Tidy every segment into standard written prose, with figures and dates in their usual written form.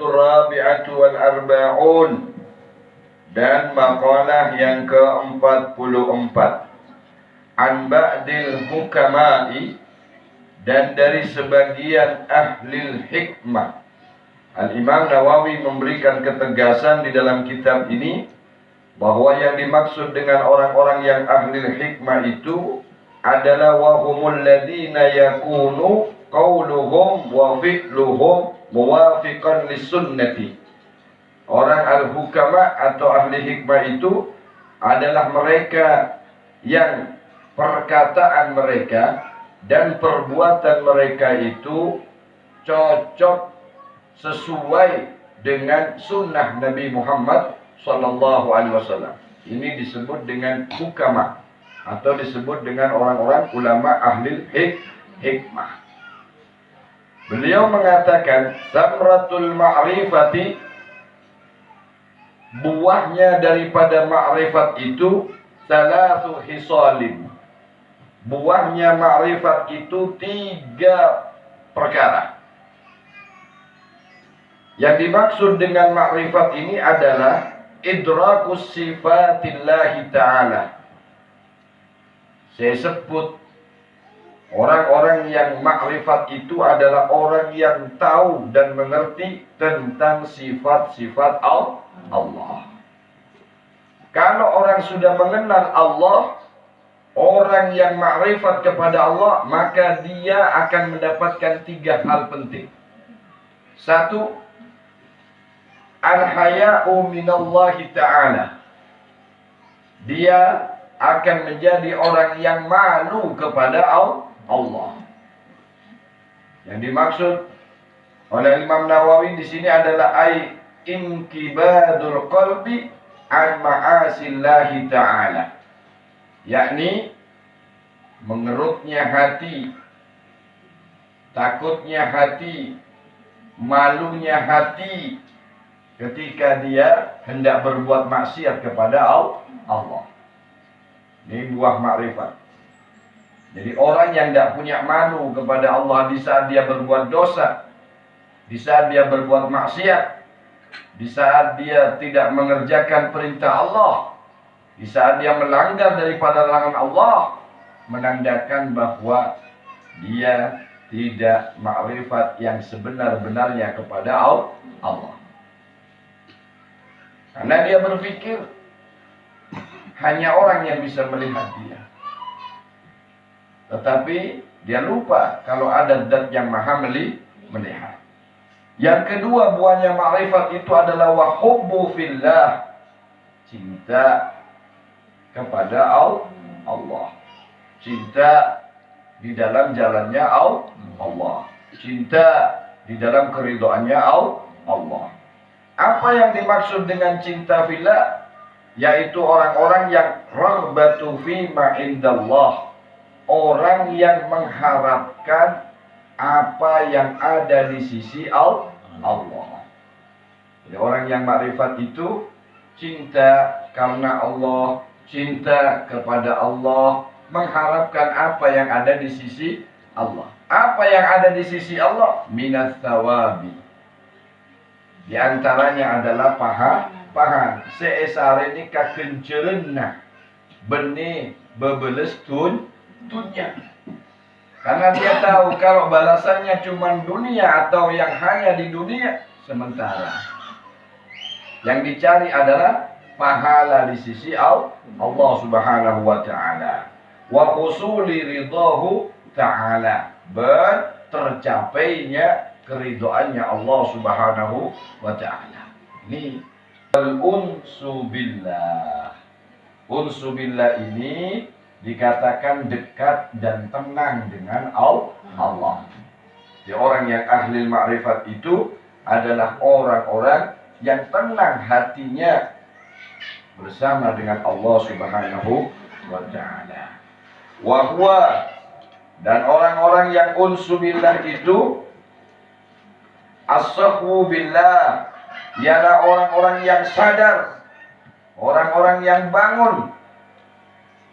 rabi'atu wal arba'un, dan maqalah yang ke-44. An ba'dil hukama'i, dan dari sebagian ahli hikmah. Al-Imam Nawawi memberikan ketegasan di dalam kitab ini bahwa yang dimaksud dengan orang-orang yang ahli hikmah itu adalah wahumul ladina yakunu qauluhum wa fi'luhum muwafiqan lis-sunnati. Orang al-hukama atau ahli hikmah itu adalah mereka yang perkataan mereka dan perbuatan mereka itu cocok sesuai dengan sunnah Nabi Muhammad SAW. Ini disebut dengan hukama atau disebut dengan orang-orang ulama ahli hikmah. Beliau mengatakan samratul ma'rifati, buahnya daripada ma'rifat itu salatu hisalin. Buahnya ma'rifat itu 3 perkara. Yang dimaksud dengan ma'rifat ini adalah idrakus sifatillahi ta'ala. Saya sebut orang-orang yang ma'rifat itu adalah orang yang tahu dan mengerti tentang sifat-sifat Allah. Kalau orang sudah mengenal Allah, orang yang ma'rifat kepada Allah, maka dia akan mendapatkan 3 hal penting. 1, al-haya'u minallahi ta'ala. Dia akan menjadi orang yang malu kepada Allah. Yang dimaksud oleh Imam Nawawi di sini adalah inkibadul qalbi an ma'asillahi ta'ala, yakni mengerutnya hati, takutnya hati, malunya hati ketika dia hendak berbuat maksiat kepada Allah. Ini buah makrifat. Jadi orang yang tidak punya malu kepada Allah di saat dia berbuat dosa, di saat dia berbuat maksiat, di saat dia tidak mengerjakan perintah Allah, di saat dia melanggar daripada larangan Allah, menandakan bahwa dia tidak makrifat yang sebenar-benarnya kepada Allah. Karena dia berpikir hanya orang yang bisa melihat dia. Tetapi dia lupa kalau ada zat yang maha melihat. Yang kedua buahnya makrifat itu adalah wahubbu fillah, cinta kepada Allah. Cinta di dalam jalannya Allah. Cinta di dalam keridhaannya Allah. Apa yang dimaksud dengan cinta fillah? Yaitu orang-orang yang raghbatu fi ma indallah. Orang yang mengharapkan apa yang ada di sisi Allah. Jadi orang yang makrifat itu cinta karena Allah, cinta kepada Allah, mengharapkan apa yang ada di sisi Allah. Apa yang ada di sisi Allah? Minas thawabi. Di antaranya adalah pahan. Seesare ni kakencerena benih bebeles dunia. Karena dia tahu kalau balasannya cuma dunia atau yang hanya di dunia sementara. Yang dicari adalah pahala di sisi Allah Subhanahu wa taala. Wa husuli ridahu ta'ala, tercapainya keridhaannya Allah Subhanahu wa taala. Ini al-unsu billah. Unsu billah ini dikatakan dekat dan tenang dengan Allah. Jadi orang yang ahli ma'rifat itu adalah orang-orang yang tenang hatinya bersama dengan Allah Subhanahu wa taala. Wa huwa, dan orang-orang yang unsu billah itu as-sahwu billah, ialah orang-orang yang sadar, orang-orang yang bangun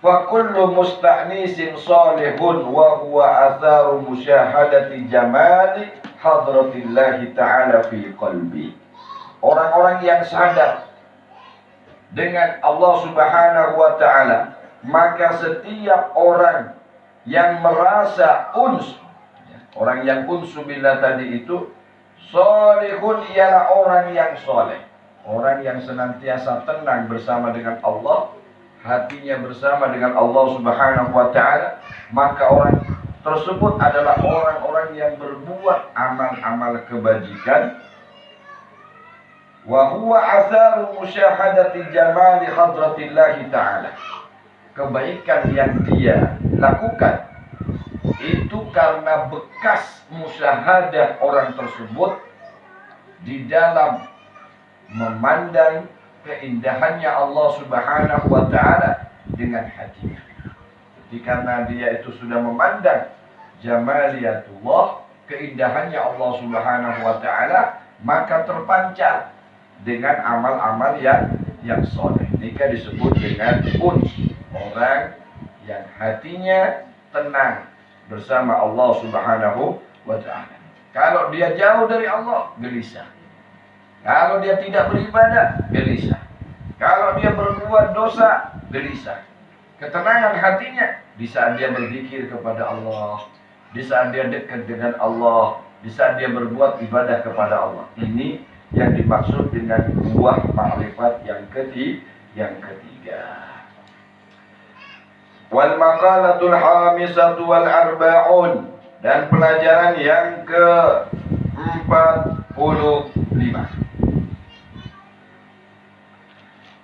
fa kullu musta'nisin salihun wa huwa atharu musyahadati jamali hadratillahi ta'ala fi qalbi. Orang-orang yang sadar dengan Allah Subhanahu wa ta'ala, maka setiap orang yang merasa orang yang unsu billah tadi itu, solihun ialah orang yang soleh, orang yang senantiasa tenang bersama dengan Allah, hatinya bersama dengan Allah Subhanahu wa ta'ala, maka orang tersebut adalah orang-orang yang berbuat amal-amal kebajikan. Wa huwa atharu musyahadati jamali hadratillahi ta'ala. Kebaikan yang dia lakukan itu karena bekas musyahadah orang tersebut di dalam memandang keindahannya Allah Subhanahu wa ta'ala dengan hatinya. Jadi karena dia itu sudah memandang jamaliyatullah, keindahannya Allah Subhanahu wa ta'ala, maka terpancar dengan amal-amal yang soleh. Ini disebut dengan orang yang hatinya tenang bersama Allah Subhanahu wa ta'ala. Kalau dia jauh dari Allah, gelisah. Kalau dia tidak beribadah, gelisah. Kalau dia berbuat dosa, gelisah. Ketenangan hatinya di saat dia berzikir kepada Allah, di saat dia dekat dengan Allah, di saat dia berbuat ibadah kepada Allah. Ini yang dimaksud dengan buah makrifat yang ketiga. Wal maqalatul hamisatu wal arba'un, dan pelajaran yang ke-45.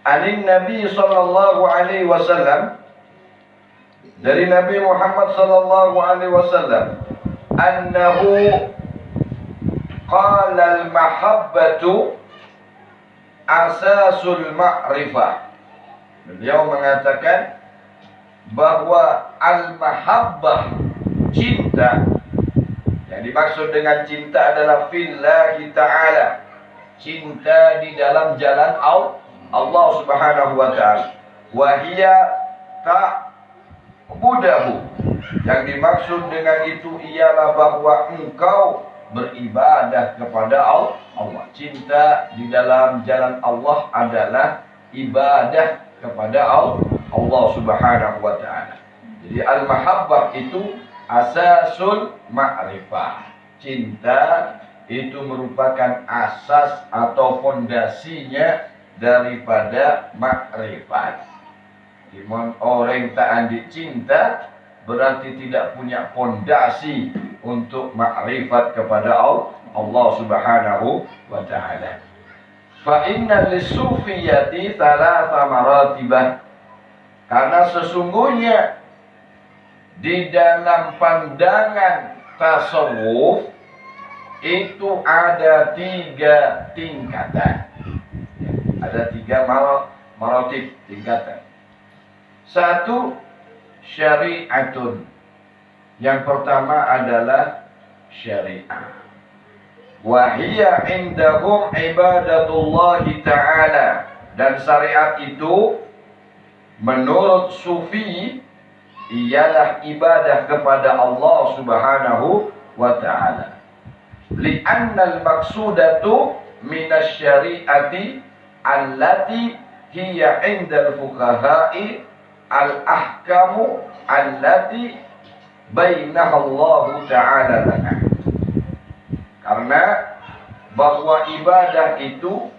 Anin Nabi sallallahu alaihi wasallam, dari Nabi Muhammad sallallahu alaihi wasallam, annahu qala al-mahabbatu asasul ma'rifah. Beliau mengatakan bahwa al-mahabbah, cinta, yang dimaksud dengan cinta adalah fillahi ta'ala, cinta di dalam jalan Allah Subhanahu wa ta'ala. Wa hiya ta'budahu, yang dimaksud dengan itu ialah bahwa engkau beribadah kepada Allah. Cinta di dalam jalan Allah adalah ibadah kepada Allah Subhanahu wa ta'ala. Jadi al-mahabbah itu asasul ma'rifah. Cinta itu merupakan asas atau fondasinya daripada makrifat. Dimana orang tak andi cinta, berarti tidak punya fondasi untuk makrifat kepada Allah Subhanahu wa ta'ala. Fa inna lis-sufiyati thalatha maratibah, karena sesungguhnya di dalam pandangan tasawuf itu ada 3 tingkatan. Ada 3 maratib, tingkatan. 1, syariatun. Yang pertama adalah syariah. Wahiyya indahum ibadatullahi ta'ala. Dan syariat itu menurut sufi ialah ibadah kepada Allah Subhanahu wa ta'ala. Li'annal maksudatu minas syariati allati hiya indal fuqaha'i al-ahkamu allati bainahallahu ta'ala lana. Karena bahwa ibadah itu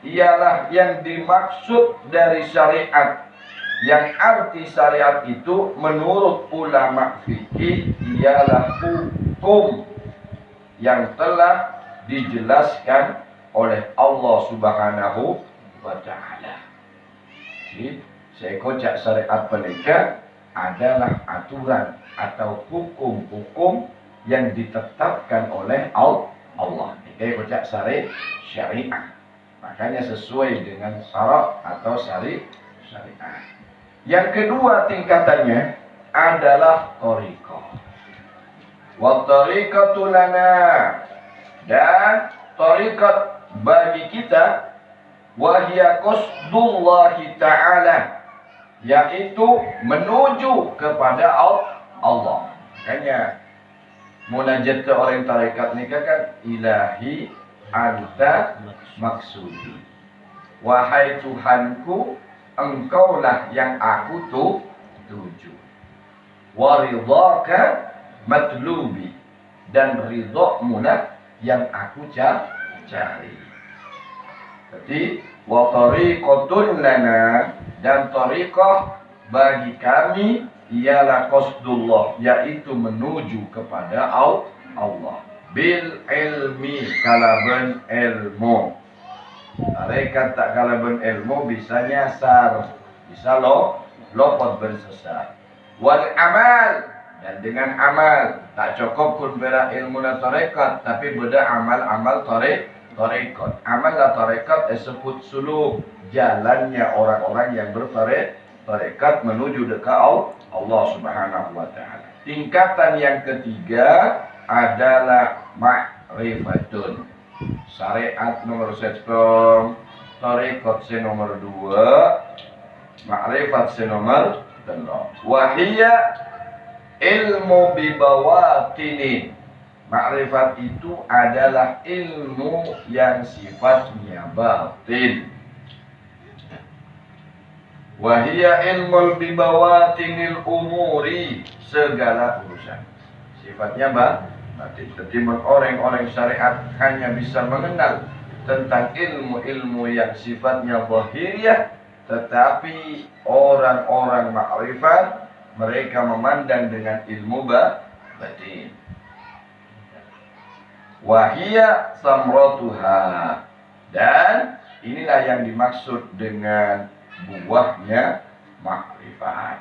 ialah yang dimaksud dari syariat, yang arti syariat itu menurut ulama fikih ialah hukum yang telah dijelaskan oleh Allah Subhanahu wa ta'ala. Jadi saya kocak syariat mereka adalah aturan atau hukum-hukum yang ditetapkan oleh Allah. Ini kocak syariah. Makanya sesuai dengan syarat atau syariah. Yang kedua tingkatannya adalah thariqah. Wa thariqatu lana, dan thariqat bagi kita, wa hiya qasdullahi ta'ala, yaitu menuju kepada Allah. Makanya munajat ke orang tarekat nikah kan, ilahi anta maksudi, wahai Tuhanku, engkaulah yang aku tuju, waridhaka matlubi, dan ridhamu lah yang aku cari. Jadi wa tariqatun lana, dan tariqah bagi kami ialah qasdullah, yaitu menuju kepada Allah. Bil ilmi, kalaban ilmu. Tarekat tak kalaban ilmu bisa nyasar, bisa lopot bersesat. Wal amal, dan dengan amal tak cukup kun bera ilmu na tarekat, tapi beda amal-amal tarekat. Amal la tarekat disebut suluk, jalannya orang-orang yang bertarekat menuju dekat Allah Subhanahu wa taala. Tingkatan yang ketiga adalah ma'rifatun. Syariat nomor 1, tarekat nomor 2, ma'rifat nomor 3. Wahia ilmu bibawatinin. Ma'rifat itu adalah ilmu yang sifatnya batin. Wahia ilmu bibawatinil umuri, segala urusan. Sifatnya batin. Jadi orang-orang syariat hanya bisa mengenal tentang ilmu-ilmu yang sifatnya zahiriyah, tetapi orang-orang ma'rifat mereka memandang dengan ilmu batin. Wahia samratuha, dan inilah yang dimaksud dengan buahnya makrifat.